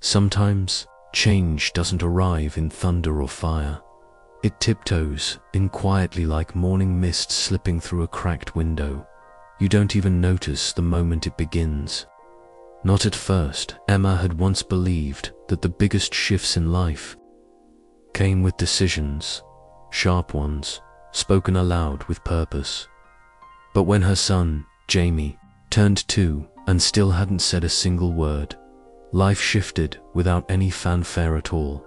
Sometimes, change doesn't arrive in thunder or fire. It tiptoes in quietly like morning mist slipping through a cracked window. You don't even notice the moment it begins. Not at first. Emma had once believed that the biggest shifts in life came with decisions, sharp ones, spoken aloud with purpose. But when her son, Jamie, turned 2 and still hadn't said a single word, life shifted without any fanfare at all.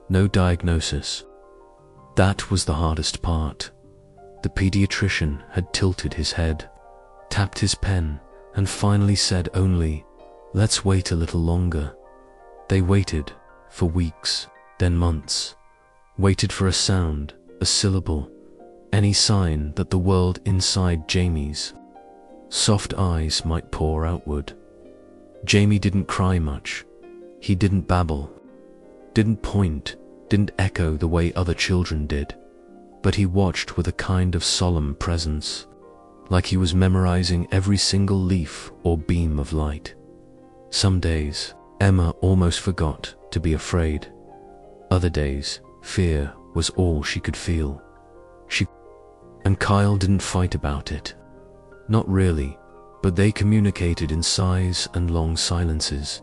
No diagnosis. That was the hardest part. The pediatrician had tilted his head, tapped his pen, and finally said only, "Let's wait a little longer." They waited for weeks, then months. Waited for a sound, a syllable, any sign that the world inside Jamie's soft eyes might pour outward. Jamie didn't cry much. He didn't babble, didn't point, didn't echo the way other children did. But he watched with a kind of solemn presence, like he was memorizing every single leaf or beam of light. Some days, Emma almost forgot to be afraid. Other days, fear was all she could feel. And Kyle didn't fight about it. Not really, but they communicated in sighs and long silences.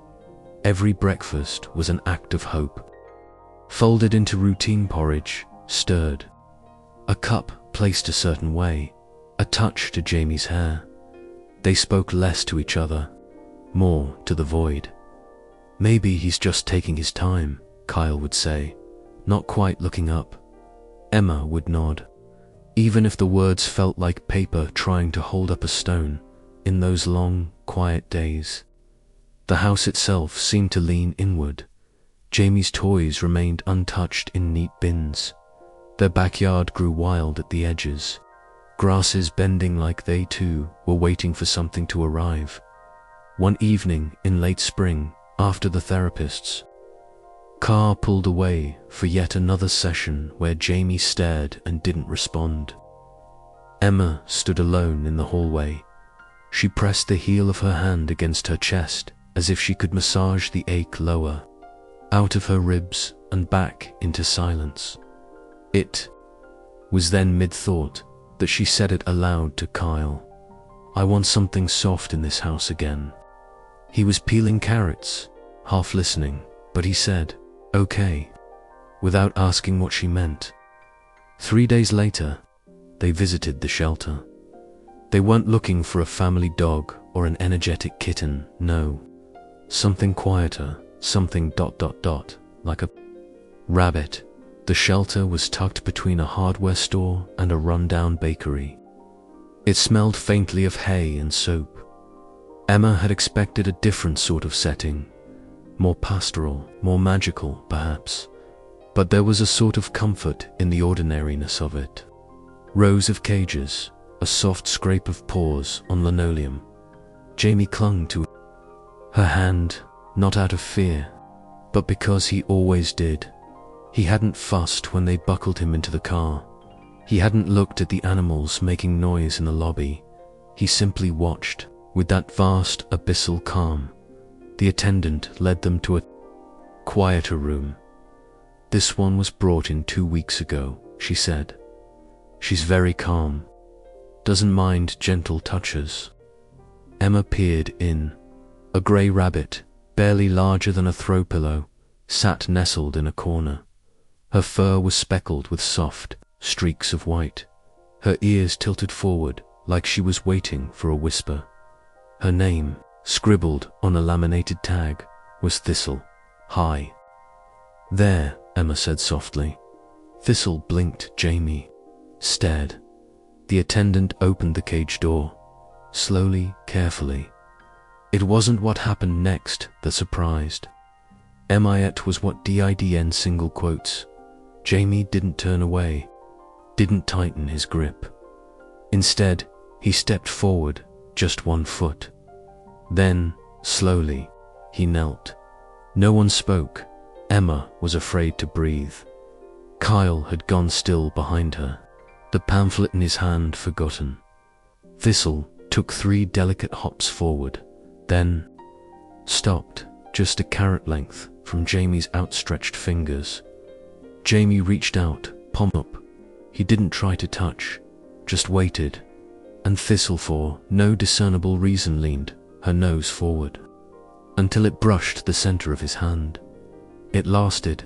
Every breakfast was an act of hope. Folded into routine porridge, stirred. A cup placed a certain way, a touch to Jamie's hair. They spoke less to each other, more to the void. "Maybe he's just taking his time," Kyle would say, not quite looking up. Emma would nod, even if the words felt like paper trying to hold up a stone. In those long, quiet days, the house itself seemed to lean inward. Jamie's toys remained untouched in neat bins. Their backyard grew wild at the edges, grasses bending like they too were waiting for something to arrive. One evening in late spring, after the therapist's car pulled away for yet another session where Jamie stared and didn't respond, Emma stood alone in the hallway. She pressed the heel of her hand against her chest as if she could massage the ache lower, out of her ribs and back into silence. It was then mid-thought that she said it aloud to Kyle. "I want something soft in this house again." He was peeling carrots, half listening, but he said, "Okay," without asking what she meant. 3 days later, they visited the shelter. They weren't looking for a family dog or an energetic kitten, no. Something quieter, something ... like a rabbit. The shelter was tucked between a hardware store and a rundown bakery. It smelled faintly of hay and soap. Emma had expected a different sort of setting, more pastoral, more magical, perhaps. But there was a sort of comfort in the ordinariness of it. Rows of cages, a soft scrape of paws on linoleum. Jamie clung to her hand, not out of fear, but because he always did. He hadn't fussed when they buckled him into the car. He hadn't looked at the animals making noise in the lobby. He simply watched, with that vast, abyssal calm. The attendant led them to a quieter room. "This one was brought in 2 weeks ago," she said. "She's very calm. Doesn't mind gentle touches." Emma peered in. A grey rabbit, barely larger than a throw pillow, sat nestled in a corner. Her fur was speckled with soft streaks of white. Her ears tilted forward like she was waiting for a whisper. Her name, scribbled on a laminated tag, was Thistle. "Hi." "There," Emma said softly. Thistle blinked. Jamie stared. The attendant opened the cage door, slowly, carefully. It wasn't what happened next that surprised. It was what didn single quotes. Jamie didn't turn away, didn't tighten his grip. Instead, he stepped forward, just 1 foot. Then, slowly, he knelt. No one spoke. Emma was afraid to breathe. Kyle had gone still behind her, the pamphlet in his hand forgotten. Thistle took 3 delicate hops forward, then stopped, just a carrot length from Jamie's outstretched fingers. Jamie reached out, palm up. He didn't try to touch, just waited, and Thistle, for no discernible reason, leaned her nose forward until it brushed the center of his hand. It lasted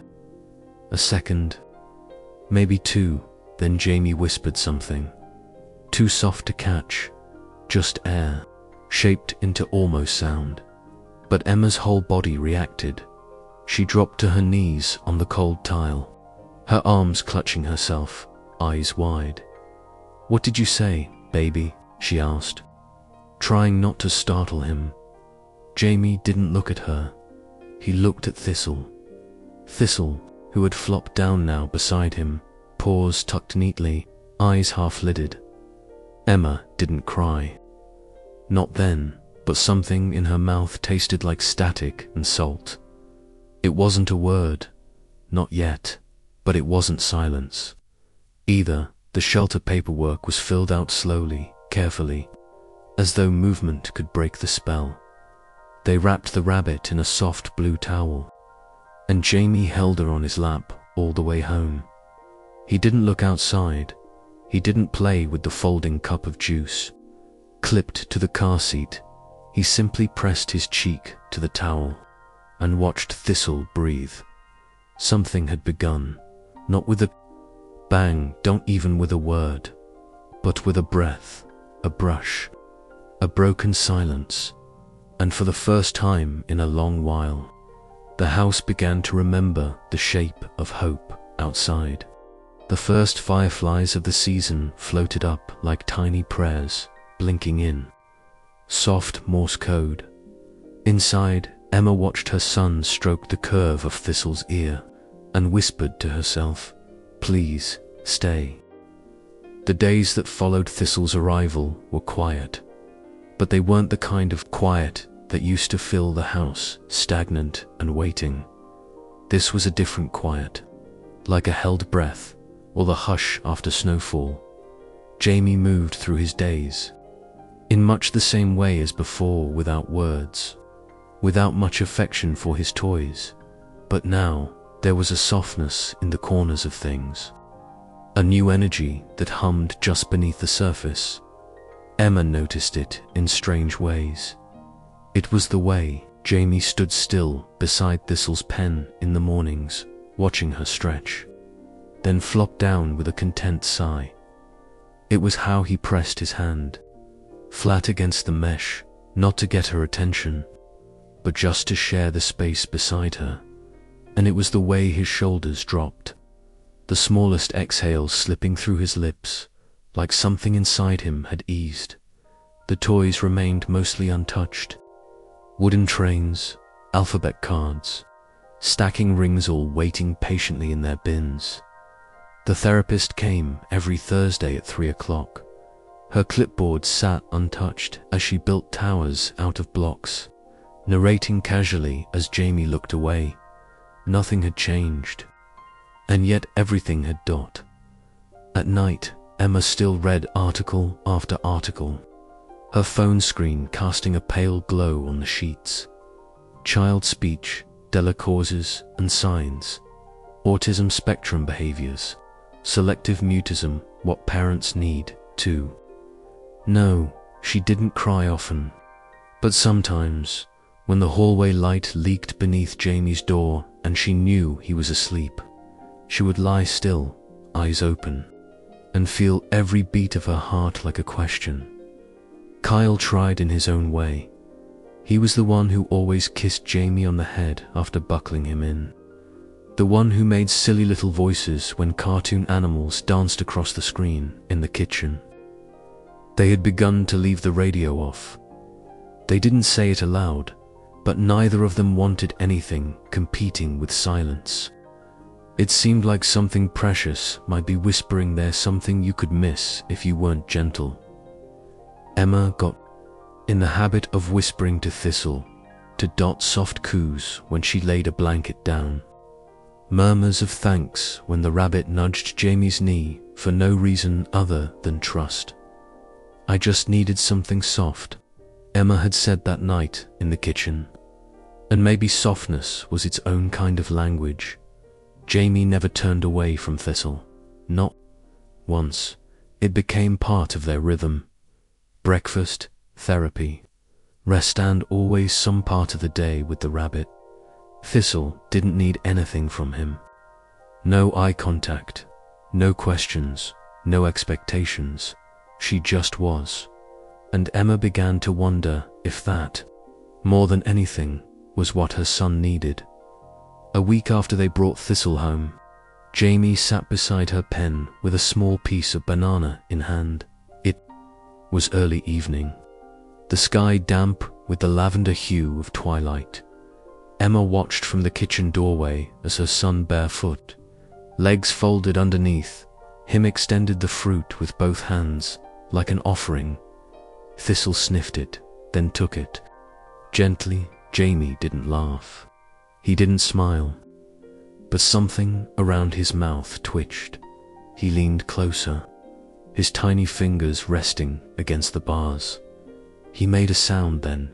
a second, maybe two, then Jamie whispered something, too soft to catch, just air, shaped into almost sound. But Emma's whole body reacted. She dropped to her knees on the cold tile, her arms clutching herself, eyes wide. "What did you say, baby?" she asked, trying not to startle him. Jamie didn't look at her. He looked at Thistle. Thistle, who had flopped down now beside him, paws tucked neatly, eyes half-lidded. Emma didn't cry. Not then, but something in her mouth tasted like static and salt. It wasn't a word, not yet, but it wasn't silence either. The shelter paperwork was filled out slowly, carefully, as though movement could break the spell. They wrapped the rabbit in a soft blue towel, and Jamie held her on his lap all the way home. He didn't look outside. He didn't play with the folding cup of juice. Clipped to the car seat, he simply pressed his cheek to the towel and watched Thistle breathe. Something had begun, not with a bang, don't even with a word, but with a breath, a brush, a broken silence. And for the first time in a long while, the house began to remember the shape of hope outside. The first fireflies of the season floated up like tiny prayers, blinking in soft Morse code. Inside, Emma watched her son stroke the curve of Thistle's ear and whispered to herself, "Please, stay." The days that followed Thistle's arrival were quiet, but they weren't the kind of quiet that used to fill the house, stagnant and waiting. This was a different quiet, like a held breath or the hush after snowfall. Jamie moved through his days in much the same way as before, without words, without much affection for his toys. But now there was a softness in the corners of things, a new energy that hummed just beneath the surface. Emma noticed it in strange ways. It was the way Jamie stood still beside Thistle's pen in the mornings, watching her stretch, then flop down with a content sigh. It was how he pressed his hand, flat against the mesh, not to get her attention, but just to share the space beside her. And it was the way his shoulders dropped, the smallest exhale slipping through his lips, like something inside him had eased. The toys remained mostly untouched. Wooden trains, alphabet cards, stacking rings, all waiting patiently in their bins. The therapist came every Thursday at 3 o'clock. Her clipboard sat untouched as she built towers out of blocks, narrating casually as Jamie looked away. Nothing had changed, and yet everything had. At night, Emma still read article after article, her phone screen casting a pale glow on the sheets. Child speech, causes and signs, autism spectrum behaviors, selective mutism, what parents need to. No, she didn't cry often, but sometimes, when the hallway light leaked beneath Jamie's door and she knew he was asleep, she would lie still, eyes open, and feel every beat of her heart like a question. Kyle tried in his own way. He was the one who always kissed Jamie on the head after buckling him in, the one who made silly little voices when cartoon animals danced across the screen in the kitchen. They had begun to leave the radio off. They didn't say it aloud, but neither of them wanted anything competing with silence. It seemed like something precious might be whispering there, something you could miss if you weren't gentle. Emma got in the habit of whispering to Thistle, to dot soft coos when she laid a blanket down, murmurs of thanks when the rabbit nudged Jamie's knee for no reason other than trust. "I just needed something soft," Emma had said that night in the kitchen. And maybe softness was its own kind of language. Jamie never turned away from Thistle. Not once. It became part of their rhythm. Breakfast, therapy, rest, and always some part of the day with the rabbit. Thistle didn't need anything from him. No eye contact, no questions, no expectations. She just was. And Emma began to wonder if that, more than anything, was what her son needed. A week after they brought Thistle home, Jamie sat beside her pen with a small piece of banana in hand. It was early evening, the sky damp with the lavender hue of twilight. Emma watched from the kitchen doorway as her son, barefoot, legs folded underneath him, extended the fruit with both hands like an offering. Thistle sniffed it, then took it. Gently. Jamie didn't laugh. He didn't smile. But something around his mouth twitched. He leaned closer, his tiny fingers resting against the bars. He made a sound then,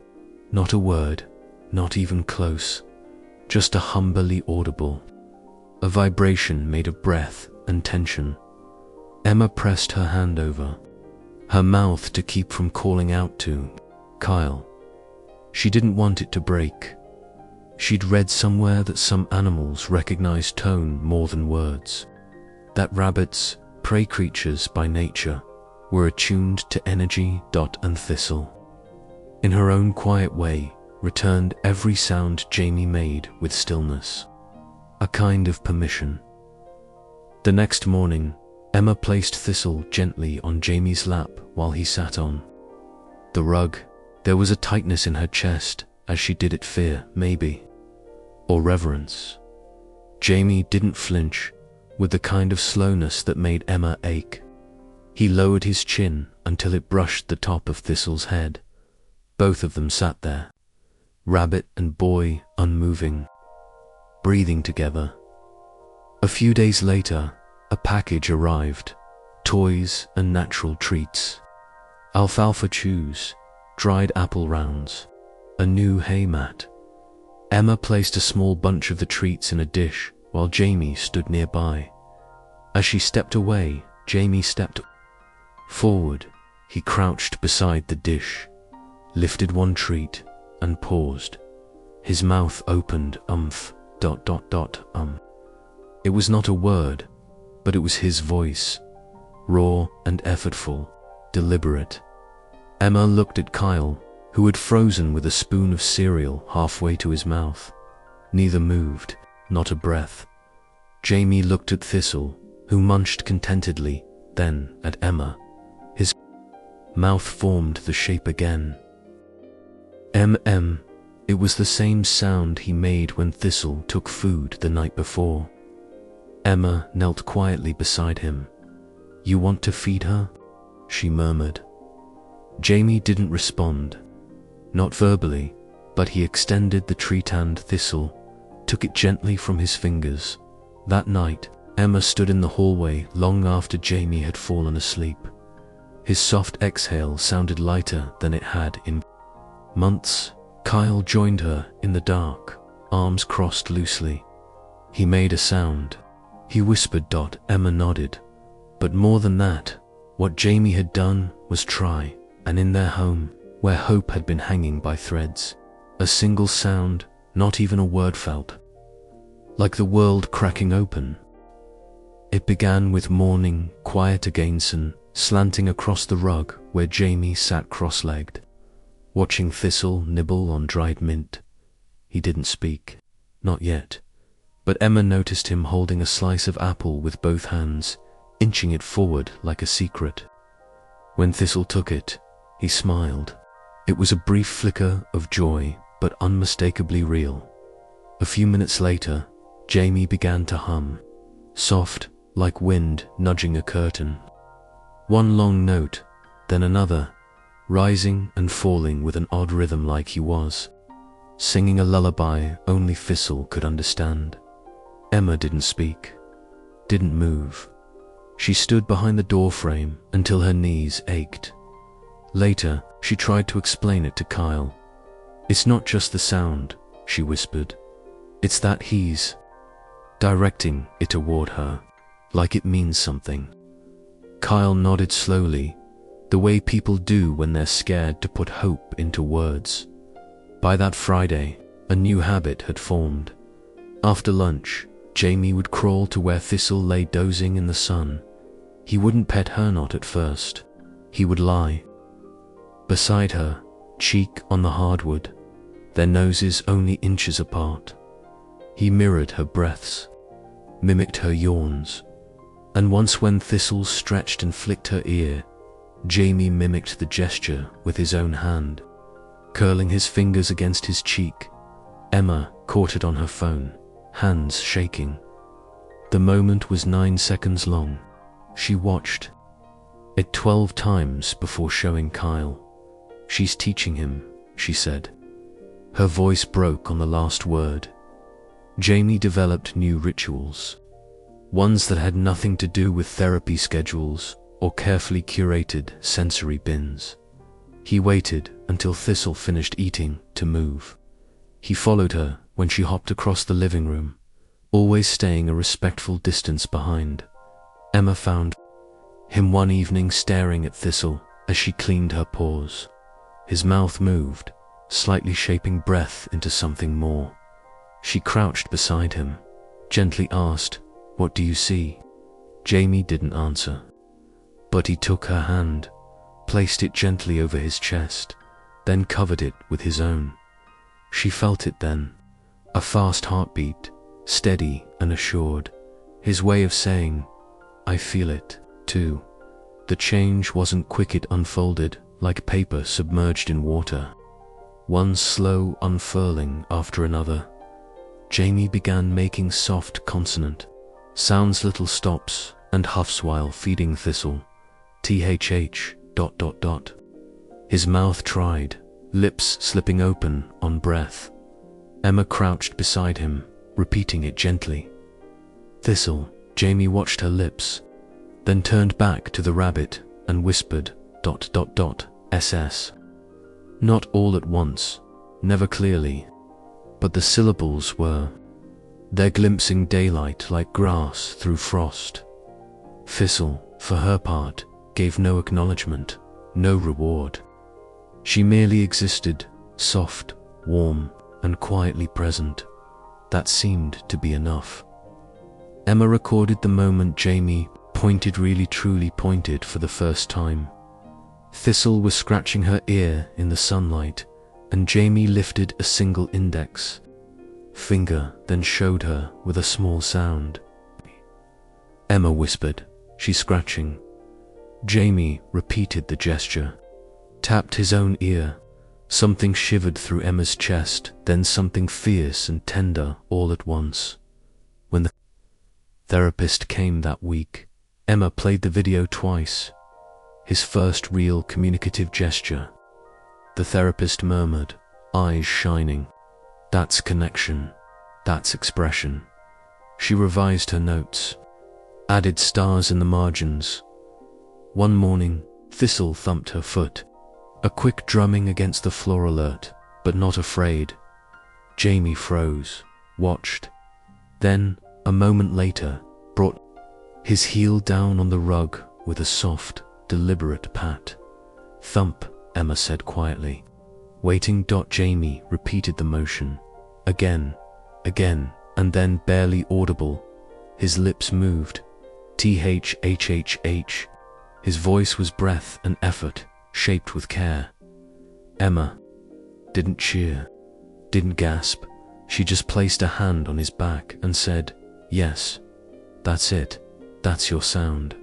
not a word, not even close, just a humbly audible, a vibration made of breath and tension. Emma pressed her hand over her mouth to keep from calling out to Kyle. She didn't want it to break. She'd read somewhere that some animals recognize tone more than words, that rabbits, prey creatures by nature, were attuned to energy. And Thistle, in her own quiet way, returned every sound Jamie made with stillness, a kind of permission. The next morning, Emma placed Thistle gently on Jamie's lap while he sat on the rug. There was a tightness in her chest as she did it, fear, maybe, or reverence. Jamie didn't flinch, with the kind of slowness that made Emma ache. He lowered his chin until it brushed the top of Thistle's head. Both of them sat there, rabbit and boy, unmoving, breathing together. A few days later, a package arrived, toys and natural treats, alfalfa chews, dried apple rounds, a new hay mat. Emma placed a small bunch of the treats in a dish while Jamie stood nearby. As she stepped away, Jamie stepped forward. He crouched beside the dish, lifted one treat, and paused. His mouth opened, It was not a word, but it was his voice, raw and effortful, deliberate. Emma looked at Kyle, who had frozen with a spoon of cereal halfway to his mouth. Neither moved, not a breath. Jamie looked at Thistle, who munched contentedly, then at Emma. His mouth formed the shape again. It was the same sound he made when Thistle took food the night before. Emma knelt quietly beside him. "You want to feed her?" she murmured. Jamie didn't respond, not verbally, but he extended the treat and Thistle took it gently from his fingers. That night, Emma stood in the hallway long after Jamie had fallen asleep. His soft exhale sounded lighter than it had in months. Kyle joined her in the dark, arms crossed loosely. He made a sound. He whispered. Emma nodded. But more than that, what Jamie had done was try. And in their home, where hope had been hanging by threads, a single sound, not even a word, felt like the world cracking open. It began with morning, quiet against, slanting across the rug where Jamie sat cross-legged, watching Thistle nibble on dried mint. He didn't speak, not yet, but Emma noticed him holding a slice of apple with both hands, inching it forward like a secret. When Thistle took it, he smiled. It was a brief flicker of joy, but unmistakably real. A few minutes later, Jamie began to hum, soft, like wind nudging a curtain. One long note, then another, rising and falling with an odd rhythm, like he was singing a lullaby only Thistle could understand. Emma didn't speak, didn't move. She stood behind the doorframe until her knees ached. Later, she tried to explain it to Kyle. "It's not just the sound, she whispered. It's that he's directing it toward her, like it means something. Kyle nodded slowly, the way people do when they're scared to put hope into words. By that Friday, a new habit had formed. After lunch, Jamie would crawl to where Thistle lay dozing in the sun. He wouldn't pet her not at first. He would lie beside her, cheek on the hardwood, their noses only inches apart. He mirrored her breaths, mimicked her yawns, and once when Thistle stretched and flicked her ear, Jamie mimicked the gesture with his own hand, curling his fingers against his cheek. Emma caught it on her phone, hands shaking. The moment was 9 seconds long. She watched it 12 times before showing Kyle. She's teaching him, she said. Her voice broke on the last word. Jamie developed new rituals, ones that had nothing to do with therapy schedules or carefully curated sensory bins. He waited until Thistle finished eating to move. He followed her when she hopped across the living room, always staying a respectful distance behind. Emma found him one evening staring at Thistle as she cleaned her paws. His mouth moved, slightly shaping breath into something more. She crouched beside him, gently asked, "What do you see?" Jamie didn't answer, but he took her hand, placed it gently over his chest, then covered it with his own. She felt it then, a fast heartbeat, steady and assured, his way of saying, "I feel it, too." The change wasn't quick, it unfolded like paper submerged in water, one slow unfurling after another. Jamie began making soft consonant sounds, little stops and huffs while feeding Thistle. THH ... His mouth tried, lips slipping open on breath. Emma crouched beside him, repeating it gently. "Thistle." Jamie watched her lips, then turned back to the rabbit and whispered ... SS. Not all at once, never clearly, but the syllables were there, glimpsing daylight like grass through frost. Thistle, for her part, gave no acknowledgement, no reward. She merely existed, soft, warm, and quietly present. That seemed to be enough. Emma recorded the moment Jamie pointed, really truly pointed for the first time. Thistle was scratching her ear in the sunlight, and Jamie lifted a single index finger, then showed her with a small sound. Emma whispered, "She's scratching." Jamie repeated the gesture, tapped his own ear. Something shivered through Emma's chest, then something fierce and tender all at once. When the therapist came that week, Emma played the video twice. His first real communicative gesture. The therapist murmured, eyes shining, "That's connection, that's expression." She revised her notes, added stars in the margins. One morning, Thistle thumped her foot, a quick drumming against the floor alert, but not afraid. Jamie froze, watched, then, a moment later, brought his heel down on the rug with a soft, deliberate pat. "Thump," Emma said quietly, waiting. Jamie repeated the motion, again, and then barely audible. His lips moved, THHHH. His voice was breath and effort, shaped with care. Emma didn't cheer, didn't gasp. She just placed a hand on his back and said, "Yes, that's it, that's your sound."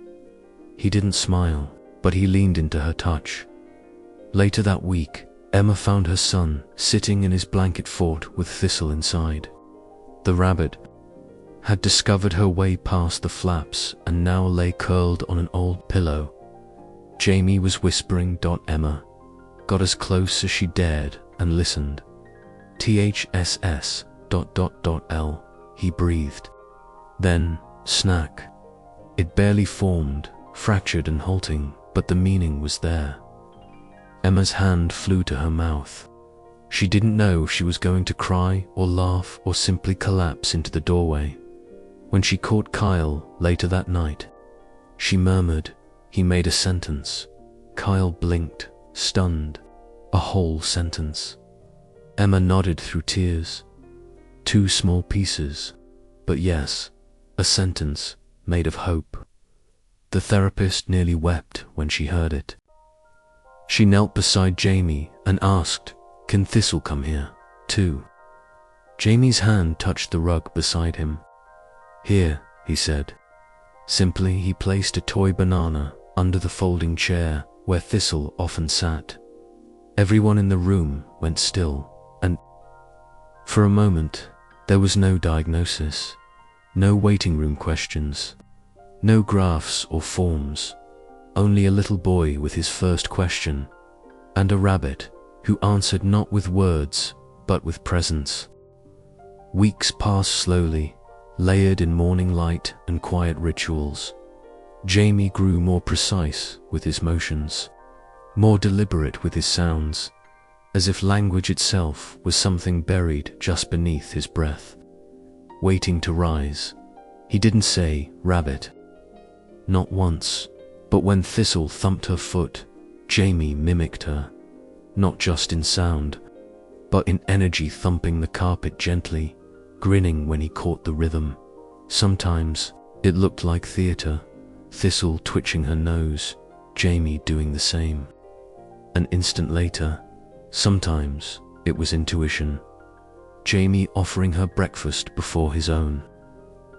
He didn't smile, but he leaned into her touch. Later that week, Emma found her son sitting in his blanket fort with Thistle inside. The rabbit had discovered her way past the flaps and now lay curled on an old pillow. Jamie was whispering. Emma got as close as she dared and listened. THSS ... He breathed. Then, snack. It barely formed, fractured and halting, but the meaning was there. Emma's hand flew to her mouth, She didn't know if she was going to cry or laugh or simply collapse into the doorway. When she caught Kyle later that night, she murmured, "He made a sentence." Kyle blinked, stunned. A whole sentence. Emma nodded through tears. 2 small pieces, but yes, a sentence made of hope. The therapist nearly wept when she heard it. She knelt beside Jamie and asked, "Can Thistle come here, too?" Jamie's hand touched the rug beside him. "Here," he said. Simply, he placed a toy banana under the folding chair where Thistle often sat. Everyone in the room went still, and for a moment, there was no diagnosis, no waiting room questions, no graphs or forms, only a little boy with his first question, and a rabbit who answered not with words, but with presence. Weeks passed slowly, layered in morning light and quiet rituals. Jamie grew more precise with his motions, more deliberate with his sounds, as if language itself was something buried just beneath his breath, waiting to rise. He didn't say rabbit. Not once, but when Thistle thumped her foot, Jamie mimicked her, not just in sound, but in energy, thumping the carpet gently, grinning when he caught the rhythm. Sometimes it looked like theater, Thistle twitching her nose, Jamie doing the same. An instant later, sometimes it was intuition, Jamie offering her breakfast before his own,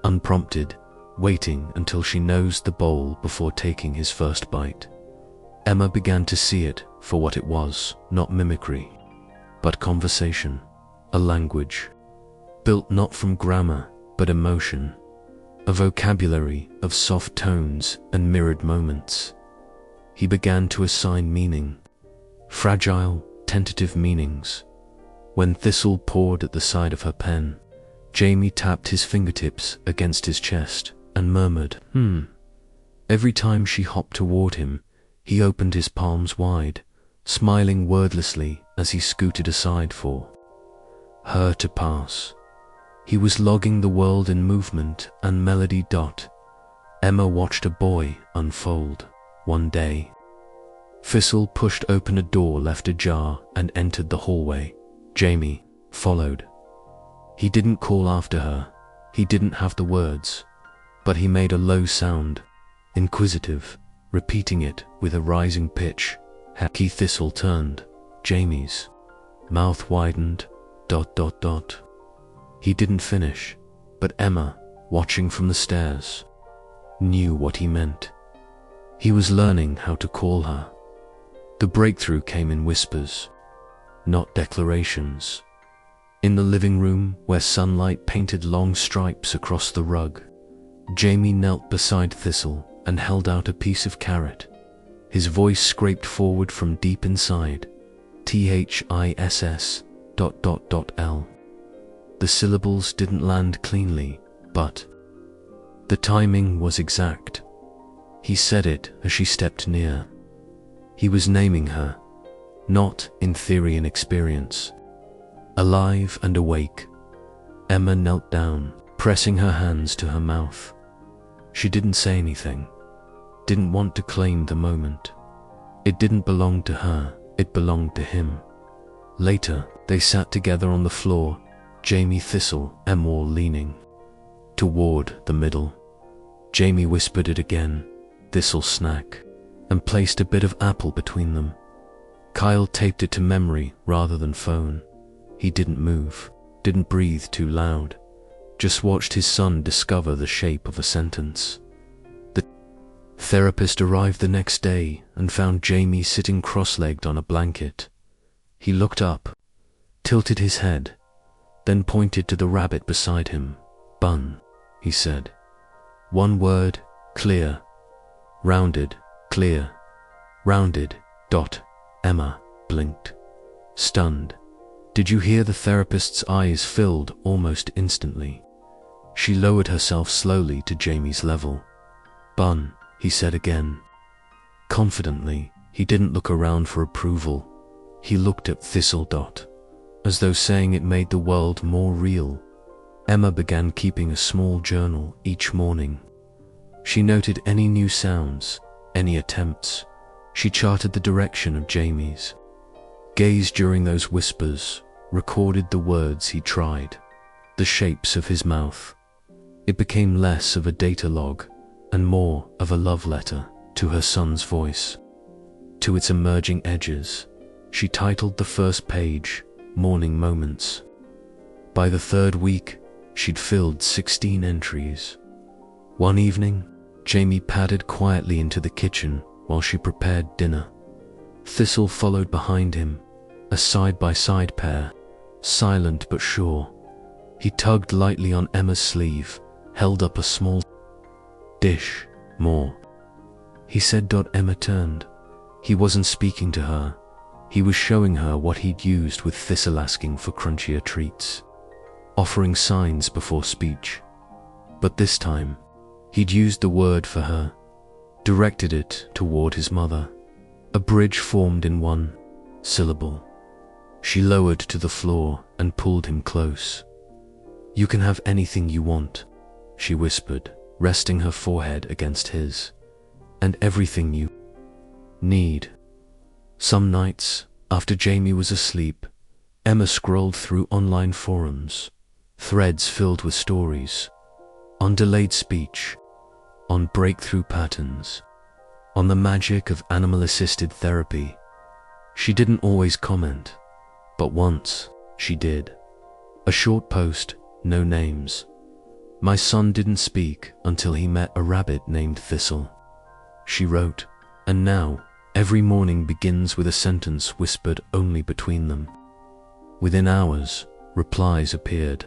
unprompted, waiting until she nosed the bowl before taking his first bite. Emma began to see it for what it was, not mimicry, but conversation, a language, built not from grammar, but emotion, a vocabulary of soft tones and mirrored moments. He began to assign meaning, fragile, tentative meanings. When Thistle pawed at the side of her pen, Jamie tapped his fingertips against his chest and murmured, Every time she hopped toward him, he opened his palms wide, smiling wordlessly as he scooted aside for her to pass. He was logging the world in movement and melody. Emma watched a boy unfold. One day, Thistle pushed open a door left ajar and entered the hallway. Jamie followed. He didn't call after her, he didn't have the words, but he made a low sound, inquisitive, repeating it with a rising pitch. Hacky Thistle turned. Jamie's mouth widened. He didn't finish, but Emma, watching from the stairs, knew what he meant. He was learning how to call her. The breakthrough came in whispers, not declarations. In the living room, where sunlight painted long stripes across the rug, Jamie knelt beside Thistle and held out a piece of carrot. His voice scraped forward from deep inside. THISS ... The syllables didn't land cleanly, but the timing was exact. He said it as she stepped near. He was naming her, not in theory and experience. Alive and awake. Emma knelt down, pressing her hands to her mouth. She didn't say anything, didn't want to claim the moment. It didn't belong to her, it belonged to him. Later, they sat together on the floor, Jamie, Thistle, Emma leaning toward the middle. Jamie whispered it again, Thistle snack, and placed a bit of apple between them. Kyle taped it to memory rather than phone. He didn't move, didn't breathe too loud, just watched his son discover the shape of a sentence. The therapist arrived the next day and found Jamie sitting cross-legged on a blanket. He looked up, tilted his head, then pointed to the rabbit beside him. Bun, he said. One word, clear. Rounded, clear. Rounded. Emma blinked, stunned. Did you hear? The therapist's eyes filled almost instantly. She lowered herself slowly to Jamie's level. Bun, he said again. Confidently, he didn't look around for approval. He looked at Thistle. as though saying it made the world more real. Emma began keeping a small journal each morning. She noted any new sounds, any attempts. She charted the direction of Jamie's gaze during those whispers, recorded the words he tried, the shapes of his mouth. It became less of a data log and more of a love letter to her son's voice. To its emerging edges, she titled the first page, Morning Moments. By the third week, she'd filled 16 entries. One evening, Jamie padded quietly into the kitchen while she prepared dinner. Thistle followed behind him, a side-by-side pair, silent but sure. He tugged lightly on Emma's sleeve, held up a small dish. More, he said. Emma turned. He wasn't speaking to her. He was showing her what he'd used, with Thistle asking for crunchier treats, offering signs before speech. But this time, he'd used the word for her, directed it toward his mother. A bridge formed in one syllable. She lowered to the floor and pulled him close. "You can have anything you want," she whispered, resting her forehead against his. "And everything you need." Some nights, after Jamie was asleep, Emma scrolled through online forums, threads filled with stories on delayed speech, on breakthrough patterns, on the magic of animal-assisted therapy. She didn't always comment, but once she did. A short post, no names. "My son didn't speak until he met a rabbit named Thistle," she wrote, "and now every morning begins with a sentence whispered only between them." Within hours, replies appeared.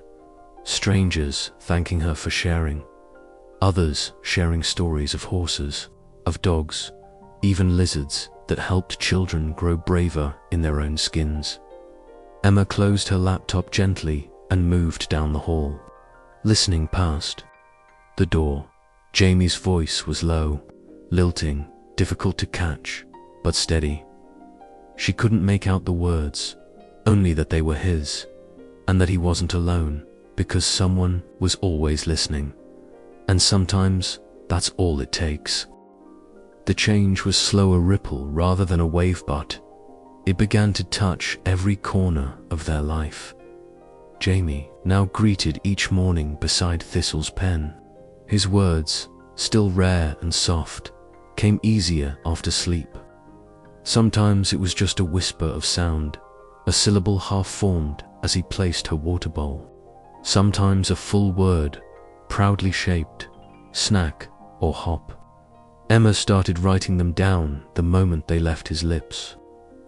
Strangers thanking her for sharing. Others sharing stories of horses, of dogs, even lizards that helped children grow braver in their own skins. Emma closed her laptop gently and moved down the hall, listening past the door. Jamie's voice was low, lilting, difficult to catch, but steady. She couldn't make out the words, only that they were his, and that he wasn't alone, because someone was always listening. And sometimes that's all it takes. The change was slow, a ripple rather than a wave, but it began to touch every corner of their life. Jamie now greeted each morning beside Thistle's pen. His words, still rare and soft, came easier after sleep. Sometimes it was just a whisper of sound, a syllable half-formed as he placed her water bowl. Sometimes a full word, proudly shaped, snack or hop. Emma started writing them down the moment they left his lips.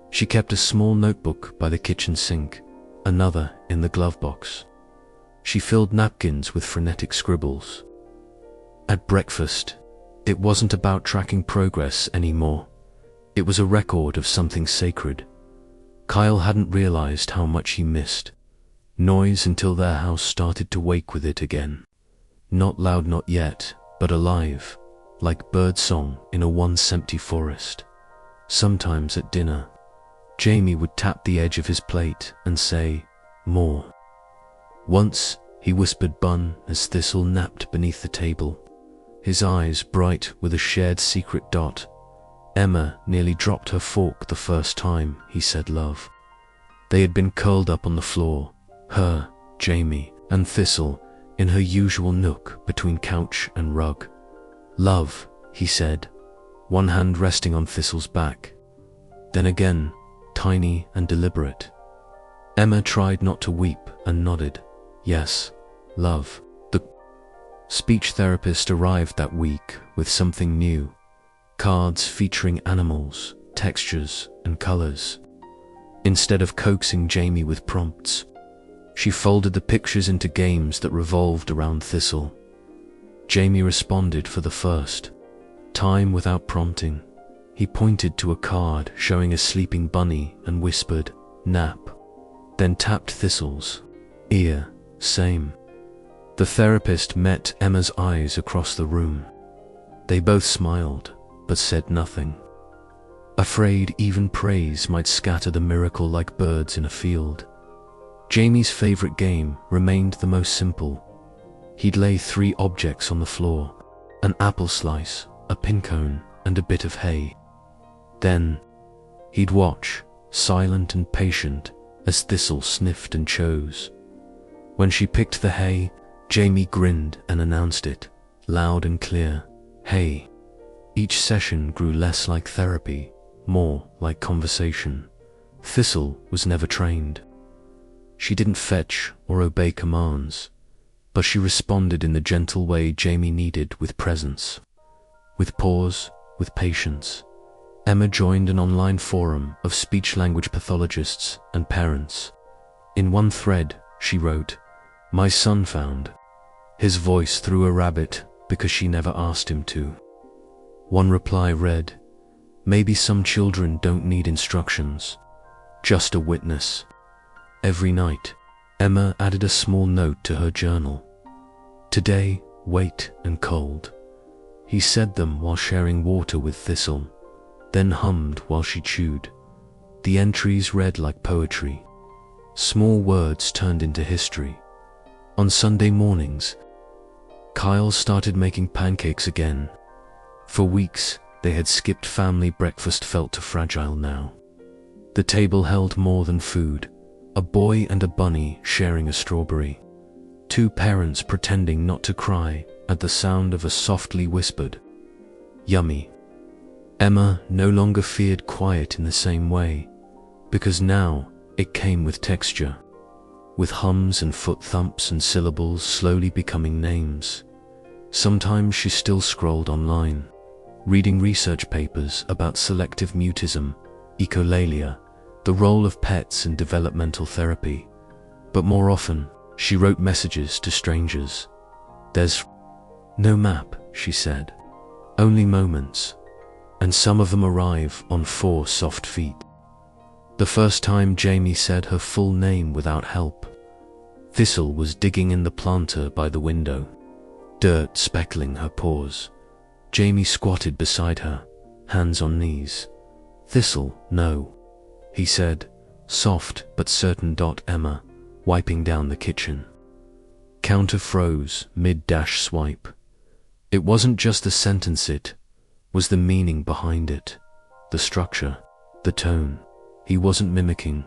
She kept a small notebook by the kitchen sink, another in the glove box. She filled napkins with frenetic scribbles. At breakfast, it wasn't about tracking progress anymore. It was a record of something sacred. Kyle hadn't realized how much he missed noise until their house started to wake with it again. Not loud, not yet, but alive, like birdsong in a once empty forest. Sometimes at dinner, Jamie would tap the edge of his plate and say, "More." Once, he whispered bun as Thistle napped beneath the table, his eyes bright with a shared secret. Emma nearly dropped her fork the first time he said love. They had been curled up on the floor, her, Jamie, and Thistle, in her usual nook between couch and rug. "Love," he said, one hand resting on Thistle's back. Then again, tiny and deliberate. Emma tried not to weep and nodded. Yes, love. The speech therapist arrived that week with something new. Cards featuring animals, textures, and colors. Instead of coaxing Jamie with prompts, she folded the pictures into games that revolved around Thistle. Jamie responded for the first time without prompting. He pointed to a card showing a sleeping bunny and whispered, "Nap," then tapped Thistle's ear, "Same." The therapist met Emma's eyes across the room. They both smiled, but said nothing. Afraid even praise might scatter the miracle like birds in a field. Jamie's favorite game remained the most simple. He'd lay 3 objects on the floor: an apple slice, a pin cone, and a bit of hay. Then, he'd watch, silent and patient, as Thistle sniffed and chose. When she picked the hay, Jamie grinned and announced it, loud and clear: "Hay." Each session grew less like therapy, more like conversation. Thistle was never trained. She didn't fetch or obey commands, but she responded in the gentle way Jamie needed, with presence, with pause, with patience. Emma joined an online forum of speech-language pathologists and parents. In one thread, she wrote, "My son found his voice through a rabbit because she never asked him to." One reply read, "Maybe some children don't need instructions, just a witness." Every night, Emma added a small note to her journal. "Today, wait and cold." He said them while sharing water with Thistle, then hummed while she chewed. The entries read like poetry. Small words turned into history. On Sunday mornings, Kyle started making pancakes again. For weeks, they had skipped family breakfast felt too fragile now. The table held more than food: a boy and a bunny sharing a strawberry. 2 parents pretending not to cry at the sound of a softly whispered, "Yummy." Emma no longer feared quiet in the same way, because now it came with texture, with hums and foot thumps and syllables slowly becoming names. Sometimes she still scrolled online, reading research papers about selective mutism, echolalia, the role of pets in developmental therapy. But more often, she wrote messages to strangers. "There's no map," she said, "only moments, and some of them arrive on 4 soft feet." The first time Jamie said her full name without help, Thistle was digging in the planter by the window, dirt speckling her paws. Jamie squatted beside her, hands on knees. "Thistle, no," he said, soft but certain. Emma, wiping down the kitchen. Counter froze mid-dash swipe. It wasn't just the sentence, it was the meaning behind it, the structure, the tone. He wasn't mimicking,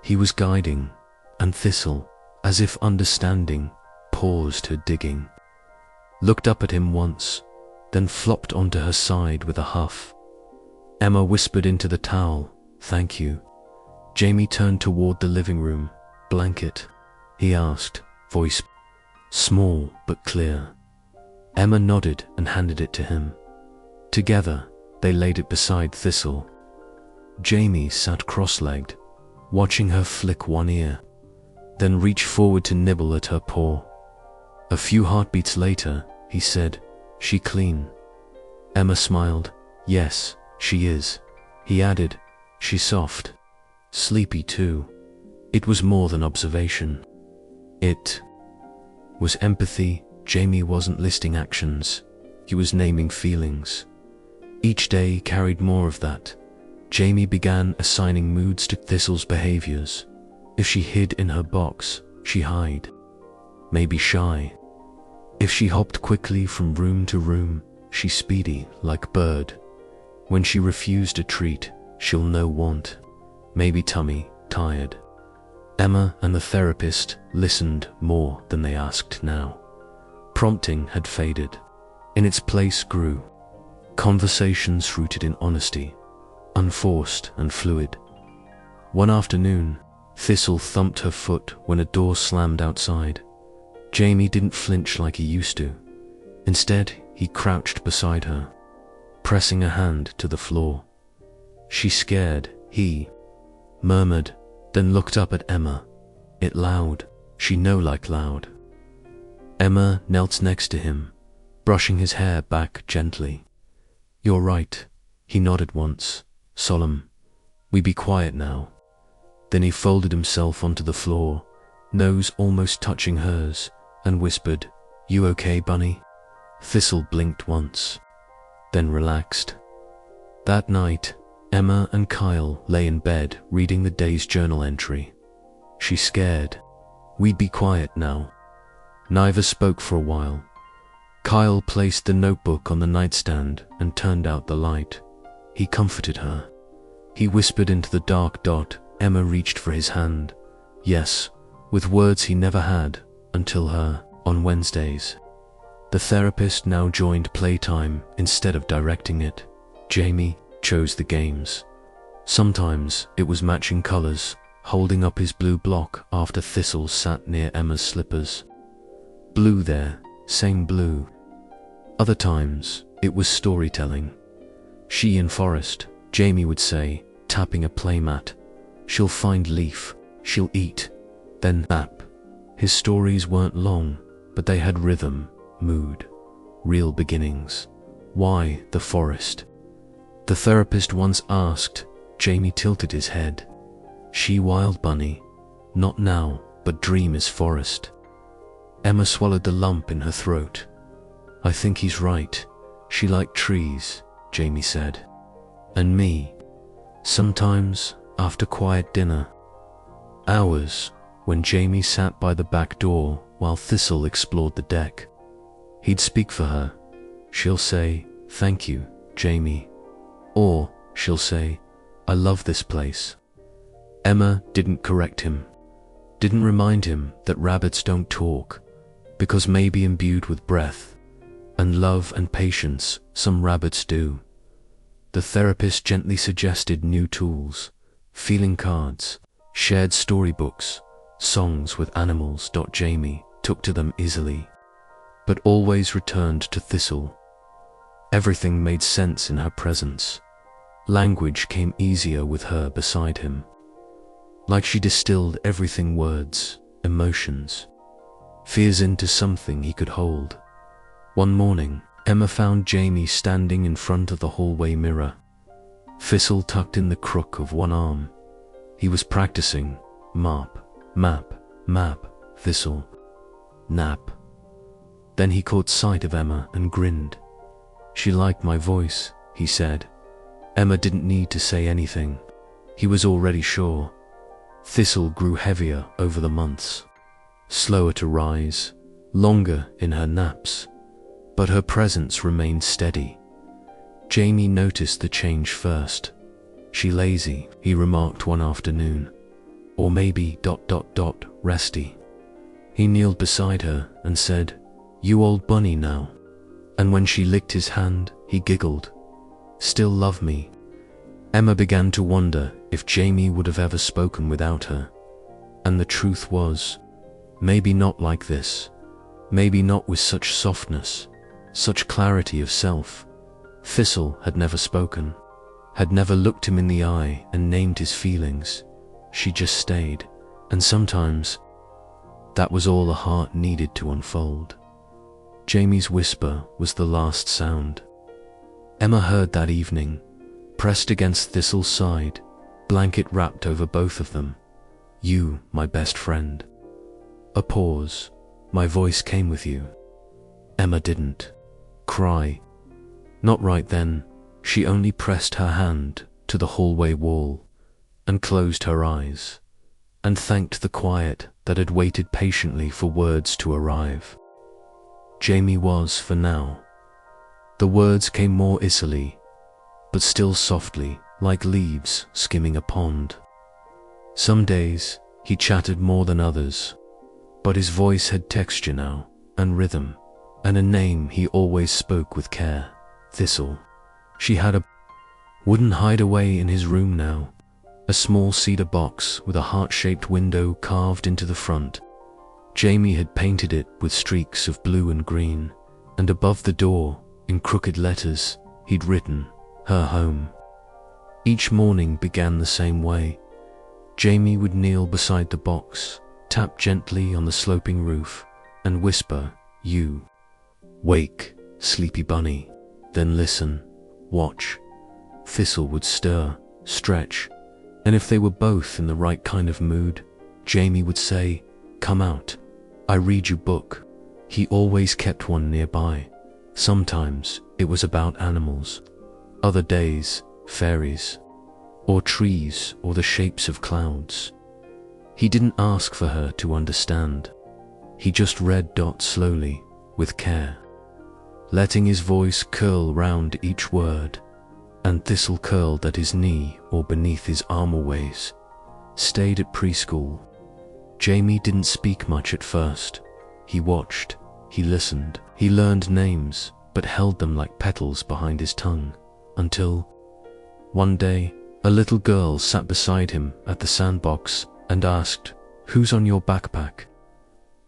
he was guiding, and Thistle, as if understanding, paused her digging, looked up at him once, then flopped onto her side with a huff. Emma whispered into the towel, "Thank you." Jamie turned toward the living room. "Blanket?" he asked, voice small but clear. Emma nodded and handed it to him. Together, they laid it beside Thistle. Jamie sat cross-legged, watching her flick one ear, then reach forward to nibble at her paw. A few heartbeats later, he said, "She clean?" Emma smiled. "Yes, she is." He added, "She's soft. Sleepy too." It was more than observation. It was empathy. Jamie wasn't listing actions, he was naming feelings. Each day carried more of that. Jamie began assigning moods to Thistle's behaviors. If she hid in her box, she hide, maybe shy. If she hopped quickly from room to room, she speedy like bird. When she refused a treat, she'll know want, maybe tummy, tired. Emma and the therapist listened more than they asked now. Prompting had faded. In its place grew conversations rooted in honesty, unforced and fluid. One afternoon, Thistle thumped her foot when a door slammed outside. Jamie didn't flinch like he used to. Instead, he crouched beside her, pressing a hand to the floor. "She scared," he murmured, then looked up at Emma. "It loud. She know like loud." Emma knelt next to him, brushing his hair back gently. "You're right," he nodded once, solemn. "We be quiet now." Then he folded himself onto the floor, nose almost touching hers, and whispered, "You okay, bunny?" Thistle blinked once, then relaxed. That night, Emma and Kyle lay in bed reading the day's journal entry. She scared. We'd be quiet now. Neither spoke for a while. Kyle placed the notebook on the nightstand and turned out the light. He comforted her. He whispered into the dark dot. Emma reached for his hand. Yes, with words he never had until on Wednesdays. The therapist now joined playtime instead of directing it. Jamie chose the games. Sometimes it was matching colors, holding up his blue block after Thistle sat near Emma's slippers. Blue there, same blue. Other times it was storytelling. She in forest, Jamie would say, tapping a playmat. She'll find leaf, she'll eat, then nap. His stories weren't long, but they had rhythm, mood, real beginnings. Why the forest? The therapist once asked. Jamie tilted his head. She wild bunny. Not now, but dream is forest. Emma swallowed the lump in her throat. I think he's right. She liked trees, Jamie said. And me. Sometimes, after quiet dinner. Hours, when Jamie sat by the back door while Thistle explored the deck. He'd speak for her. She'll say, thank you, Jamie. Or, she'll say, I love this place. Emma didn't correct him, didn't remind him that rabbits don't talk, because maybe imbued with breath and love and patience, some rabbits do. The therapist gently suggested new tools, feeling cards, shared storybooks, songs with animals. Jamie took to them easily, but always returned to Thistle. Everything made sense in her presence. Language came easier with her beside him. Like she distilled everything, words, emotions, fears into something he could hold. One morning, Emma found Jamie standing in front of the hallway mirror. Thistle tucked in the crook of one arm. He was practicing map, Thistle, nap. Then he caught sight of Emma and grinned. She liked my voice, he said. Emma didn't need to say anything. He was already sure. Thistle grew heavier over the months, slower to rise, longer in her naps, but her presence remained steady. Jamie noticed the change first. She lazy, he remarked one afternoon. Or maybe ... resty. He kneeled beside her and said, you old bunny now. And when she licked his hand, he giggled. Still love me. Emma began to wonder if Jamie would have ever spoken without her. And the truth was, maybe not like this. Maybe not with such softness, such clarity of self. Thistle had never spoken, had never looked him in the eye and named his feelings. She just stayed, and sometimes that was all a heart needed to unfold. Jamie's whisper was the last sound. Emma heard that evening, pressed against Thistle's side, blanket wrapped over both of them. You, my best friend. A pause. My voice came with you. Emma didn't cry. Not right then. She only pressed her hand to the hallway wall and closed her eyes and thanked the quiet that had waited patiently for words to arrive. Jamie was for now. The words came more easily, but still softly, like leaves skimming a pond. Some days he chattered more than others, but his voice had texture now, and rhythm, and a name he always spoke with care. Thistle. She had a wooden hideaway in his room now, a small cedar box with a heart-shaped window carved into the front. Jamie had painted it with streaks of blue and green, and above the door, in crooked letters, he'd written, her home. Each morning began the same way. Jamie would kneel beside the box, tap gently on the sloping roof, and whisper, you. Wake, sleepy bunny. Then listen, watch. Thistle would stir, stretch, and if they were both in the right kind of mood, Jamie would say, come out, I read you book. He always kept one nearby. Sometimes it was about animals, other days, fairies, or trees, or the shapes of clouds. He didn't ask for her to understand. He just read slowly, with care, letting his voice curl round each word, and Thistle curled at his knee or beneath his arm always. Stayed at preschool. Jamie didn't speak much at first. He watched, he listened, he learned names, but held them like petals behind his tongue, until one day, a little girl sat beside him at the sandbox and asked, "Who's on your backpack?"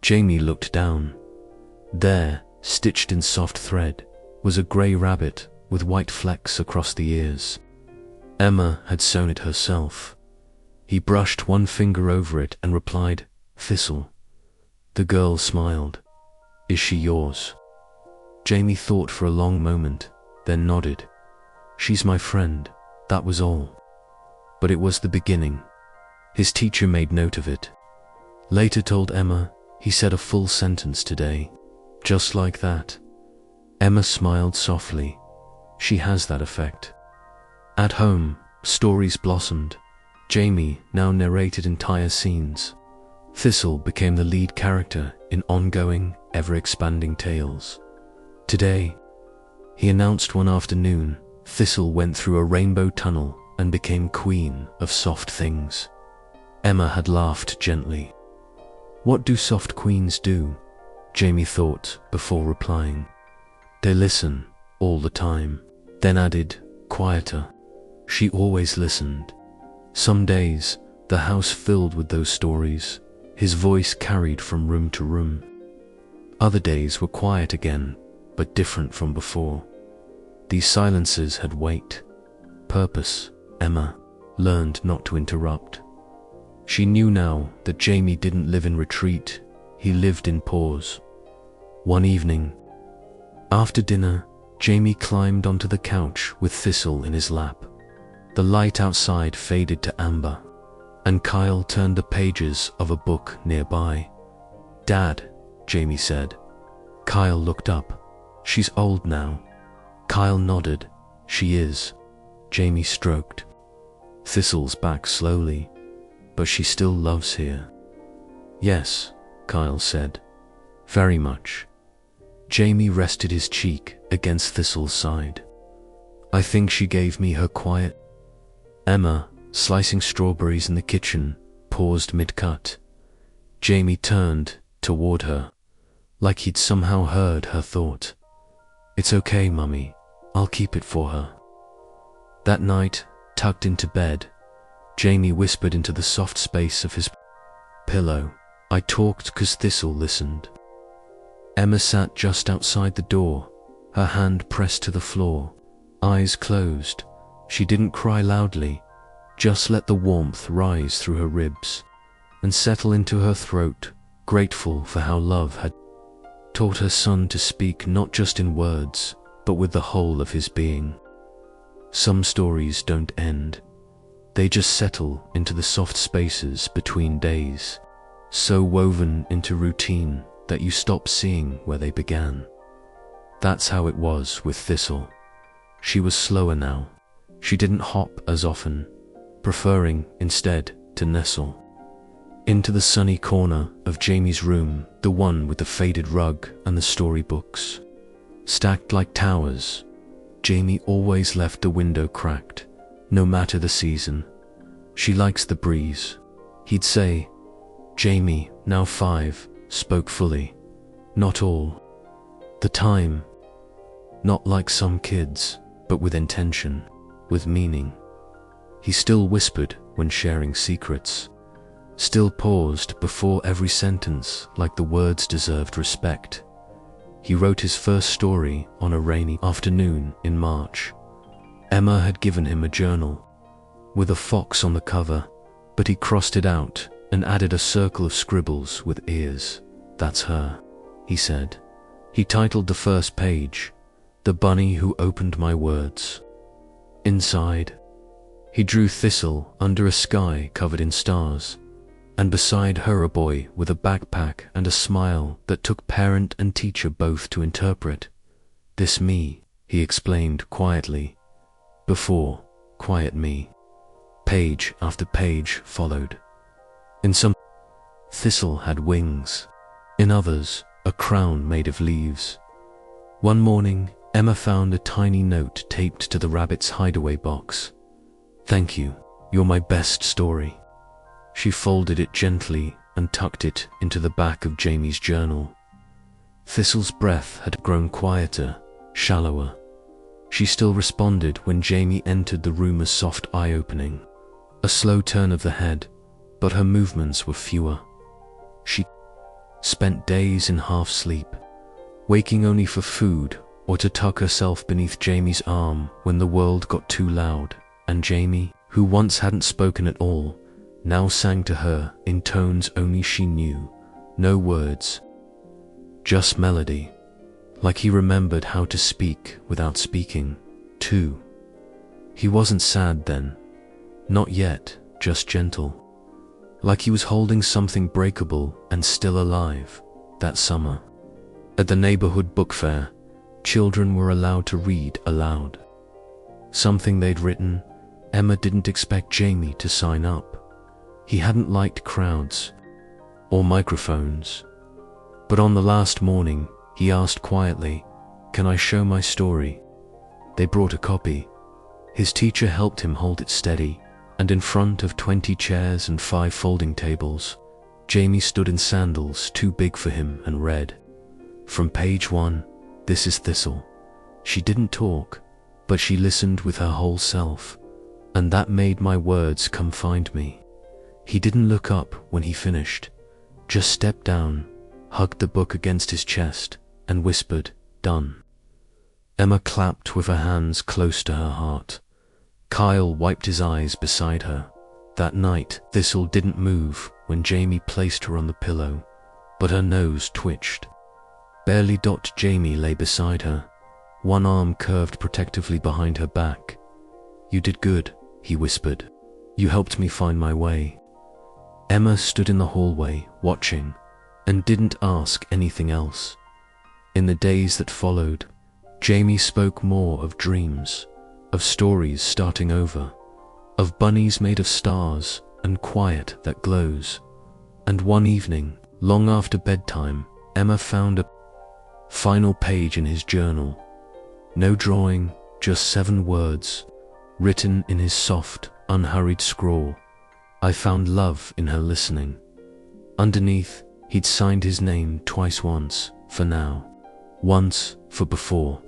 Jamie looked down. There, stitched in soft thread, was a grey rabbit with white flecks across the ears. Emma had sewn it herself. He brushed one finger over it and replied, "Thistle." The girl smiled. "Is she yours?" Jamie thought for a long moment, then nodded. "She's my friend," that was all. But it was the beginning. His teacher made note of it. Later told Emma, "He said a full sentence today." Just like that. Emma smiled softly. She has that effect. At home, stories blossomed. Jamie now narrated entire scenes. Thistle became the lead character in ongoing, ever-expanding tales. Today, he announced one afternoon, Thistle went through a rainbow tunnel and became queen of soft things. Emma had laughed gently. "What do soft queens do?" Jamie thought before replying. "They listen, all the time." Then added, quieter. She always listened. Some days, the house filled with those stories, his voice carried from room to room. Other days were quiet again, but different from before. These silences had weight, purpose. Emma learned not to interrupt. She knew now that Jamie didn't live in retreat, he lived in pause. One evening, after dinner, Jamie climbed onto the couch with Thistle in his lap. The light outside faded to amber, and Kyle turned the pages of a book nearby. "Dad," Jamie said. Kyle looked up. "She's old now." Kyle nodded. "She is." Jamie stroked Thistle's back slowly. "But she still loves here." "Yes," Kyle said. "Very much." Jamie rested his cheek against Thistle's side. "I think she gave me her quiet." Emma, slicing strawberries in the kitchen, paused mid-cut. Jamie turned toward her, like he'd somehow heard her thought. "It's okay, Mummy. I'll keep it for her." That night, tucked into bed, Jamie whispered into the soft space of his pillow. "I talked 'cause Thistle listened." Emma sat just outside the door, her hand pressed to the floor, eyes closed. She didn't cry loudly, just let the warmth rise through her ribs and settle into her throat, grateful for how love had taught her son to speak not just in words, but with the whole of his being. Some stories don't end. They just settle into the soft spaces between days, so woven into routine that you stop seeing where they began. That's how it was with Thistle. She was slower now. She didn't hop as often, preferring, instead, to nestle into the sunny corner of Jamie's room, the one with the faded rug and the storybooks. Stacked like towers, Jamie always left the window cracked, no matter the season. "She likes the breeze," he'd say. Jamie, now 5, spoke fully. Not all the time. Not like some kids, but with intention, with meaning. He still whispered when sharing secrets, still paused before every sentence like the words deserved respect. He wrote his first story on a rainy afternoon in March. Emma had given him a journal with a fox on the cover, but he crossed it out and added a circle of scribbles with ears. "That's her," he said. He titled the first page, "The Bunny Who Opened My Words." Inside, he drew Thistle under a sky covered in stars, and beside her a boy with a backpack and a smile that took parent and teacher both to interpret. "This me," he explained quietly. "Before, quiet me." Page after page followed. In some Thistle had wings. In others, a crown made of leaves. One morning, Emma found a tiny note taped to the rabbit's hideaway box. "Thank you, you're my best story." She folded it gently and tucked it into the back of Jamie's journal. Thistle's breath had grown quieter, shallower. She still responded when Jamie entered the room, a soft eye-opening, a slow turn of the head, but her movements were fewer. She spent days in half-sleep, waking only for food or to tuck herself beneath Jamie's arm when the world got too loud, and Jamie, who once hadn't spoken at all, now sang to her in tones only she knew, no words, just melody, like he remembered how to speak without speaking, too. He wasn't sad then, not yet, just gentle, like he was holding something breakable and still alive. That summer, at the neighborhood book fair, children were allowed to read aloud. Something they'd written. Emma didn't expect Jamie to sign up. He hadn't liked crowds or microphones. But on the last morning, he asked quietly, "Can I show my story?" They brought a copy. His teacher helped him hold it steady, and in front of 20 chairs and 5 folding tables, Jamie stood in sandals too big for him and read. From page 1, "This is Thistle." She didn't talk, but she listened with her whole self, and that made my words come find me. He didn't look up when he finished, just stepped down, hugged the book against his chest, and whispered, "Done." Emma clapped with her hands close to her heart. Kyle wiped his eyes beside her. That night, Thistle didn't move when Jamie placed her on the pillow, but her nose twitched. Barely. Jamie lay beside her, one arm curved protectively behind her back. "You did good," he whispered. "You helped me find my way." Emma stood in the hallway, watching, and didn't ask anything else. In the days that followed, Jamie spoke more of dreams, of stories starting over, of bunnies made of stars and quiet that glows. And one evening, long after bedtime, Emma found a final page in his journal. No drawing, just 7 words, written in his soft, unhurried scrawl. I found love in her listening. Underneath, he'd signed his name twice, once for now, once for before.